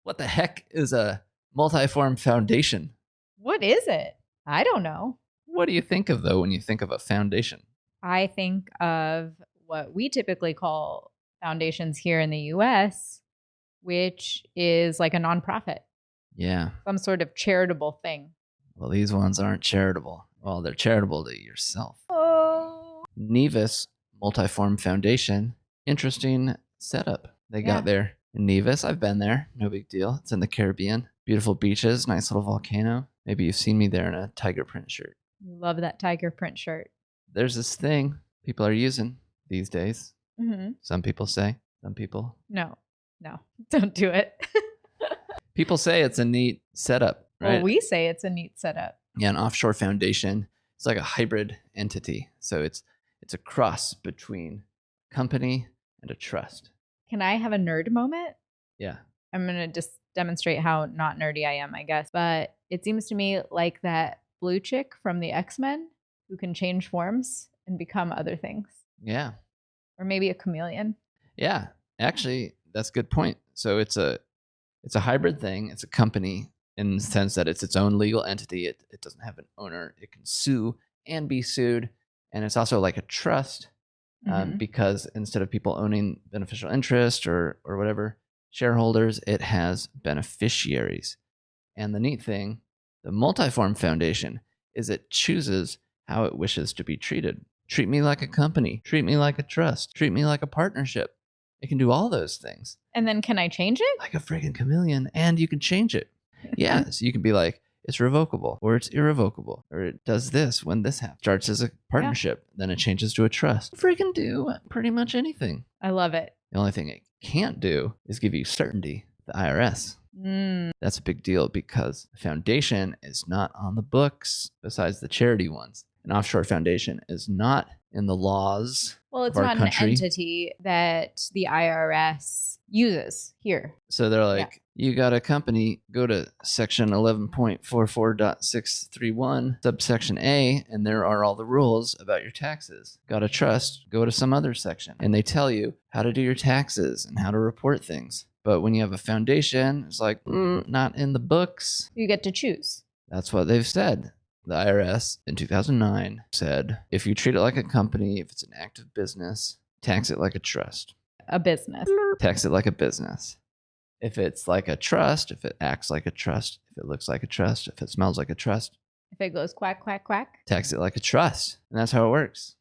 What the heck is a multiform foundation? What is it? I don't know. What do you think of, though, when you think of a foundation? I think of what we typically call foundations here in the US, which is like a nonprofit, Yeah. some sort of charitable thing. Well, these ones aren't charitable. Well, they're charitable to yourself. Oh. Nevis Multiform Foundation. Interesting setup they got there. In Nevis, I've been there. No big deal. It's in the Caribbean. Beautiful beaches, nice little volcano. Maybe you've seen me there in a tiger print shirt. Love that tiger print shirt. There's this thing people are using these days. Mm-hmm. Some people say. Some people. No, don't do it. People say it's a neat setup, right? Well, we say it's a neat setup. Yeah, an offshore foundation. It's like a hybrid entity. So it's a cross between a company and a trust. Can I have a nerd moment? Yeah. I'm going to just demonstrate how not nerdy I am, I guess. But it seems to me like that blue chick from the X-Men who can change forms and become other things. Yeah. Or maybe a chameleon. Yeah. Actually, that's a good point. So it's a hybrid thing. It's a company in the sense that it's its own legal entity. It doesn't have an owner. It can sue and be sued. And it's also like a trust because instead of people owning beneficial interest or whatever, shareholders, it has beneficiaries. And the neat thing, the Multiform Foundation, is it chooses how it wishes to be treated. Treat me like a company. Treat me like a trust. Treat me like a partnership. It can do all those things. And then can I change it? Like a friggin' chameleon, and you can change it. Yeah, so you can be like, it's revocable, or it's irrevocable, or it does this when this happens. Starts as a partnership, then it changes to a trust. Friggin' do pretty much anything. I love it. The only thing it can't do is give you certainty. The IRS. That's a big deal because the foundation is not on the books besides the charity ones. An offshore foundation is not in the laws. Well, it's of our not country. an entity that the IRS uses here. So they're like, you got a company, go to section 11.44.631, subsection A, and there are all the rules about your taxes. Got a trust, go to some other section. And they tell you how to do your taxes and how to report things. But when you have a foundation, it's like, not in the books. You get to choose. That's what they've said. The IRS in 2009 said, if you treat it like a company, if it's an active business, tax it like a trust. A business. Tax it like a business. If it's like a trust, if it acts like a trust, if it looks like a trust, if it smells like a trust. If it goes quack, quack, quack. Tax it like a trust. And that's how it works.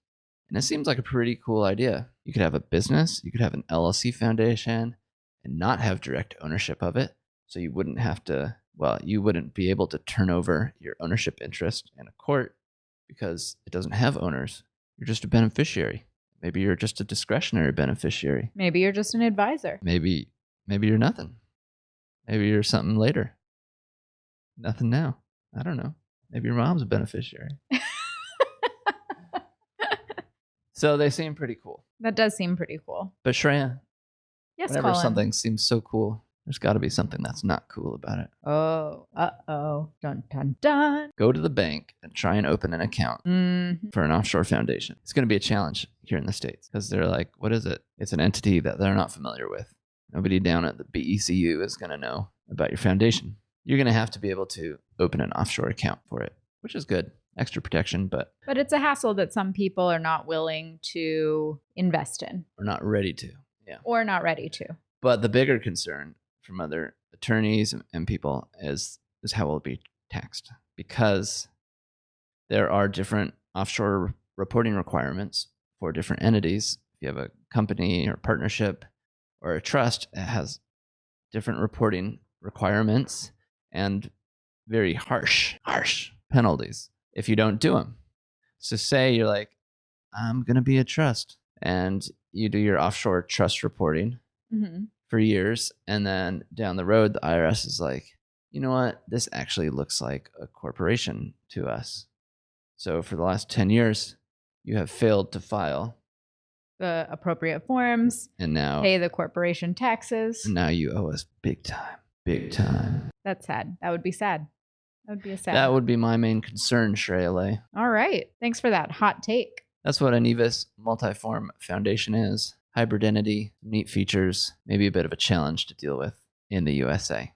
And it seems like a pretty cool idea. You could have a business, you could have an LLC foundation and not have direct ownership of it. So you wouldn't have to, you wouldn't be able to turn over your ownership interest in a court because it doesn't have owners. You're just a beneficiary. Maybe you're just a discretionary beneficiary. Maybe you're just an advisor. Maybe you're nothing. Maybe you're something later. Nothing now. I don't know. Maybe your mom's a beneficiary. So they seem pretty cool. That does seem pretty cool. But Shreya, yes, whenever Colin. something seems so cool, there's got to be something that's not cool about it. Oh, uh-oh. Dun, dun, dun. Go to the bank and try and open an account for an offshore foundation. It's going to be a challenge here in the States because they're like, what is it? It's an entity that they're not familiar with. Nobody down at the BECU is going to know about your foundation. You're going to have to be able to open an offshore account for it, which is good. Extra protection, but it's a hassle that some people are not willing to invest in. Or not ready to. Yeah. Or not ready to. But the bigger concern from other attorneys and people is how will it be taxed? Because there are different offshore reporting requirements for different entities. If you have a company or partnership or a trust, it has different reporting requirements and very harsh penalties if you don't do them. So say you're like, I'm going to be a trust, and you do your offshore trust reporting for years, and then down the road, the IRS is like, you know what? This actually looks like a corporation to us. So for the last 10 years, you have failed to file the appropriate forms and now pay the corporation taxes. And now you owe us big time. Big time. That's sad. That would be sad. That would be a sad. That would be my main concern, Shreya. All right. Thanks for that hot take. That's what a Nevis Multiform Foundation is. Hybrid entity, neat features, maybe a bit of a challenge to deal with in the USA.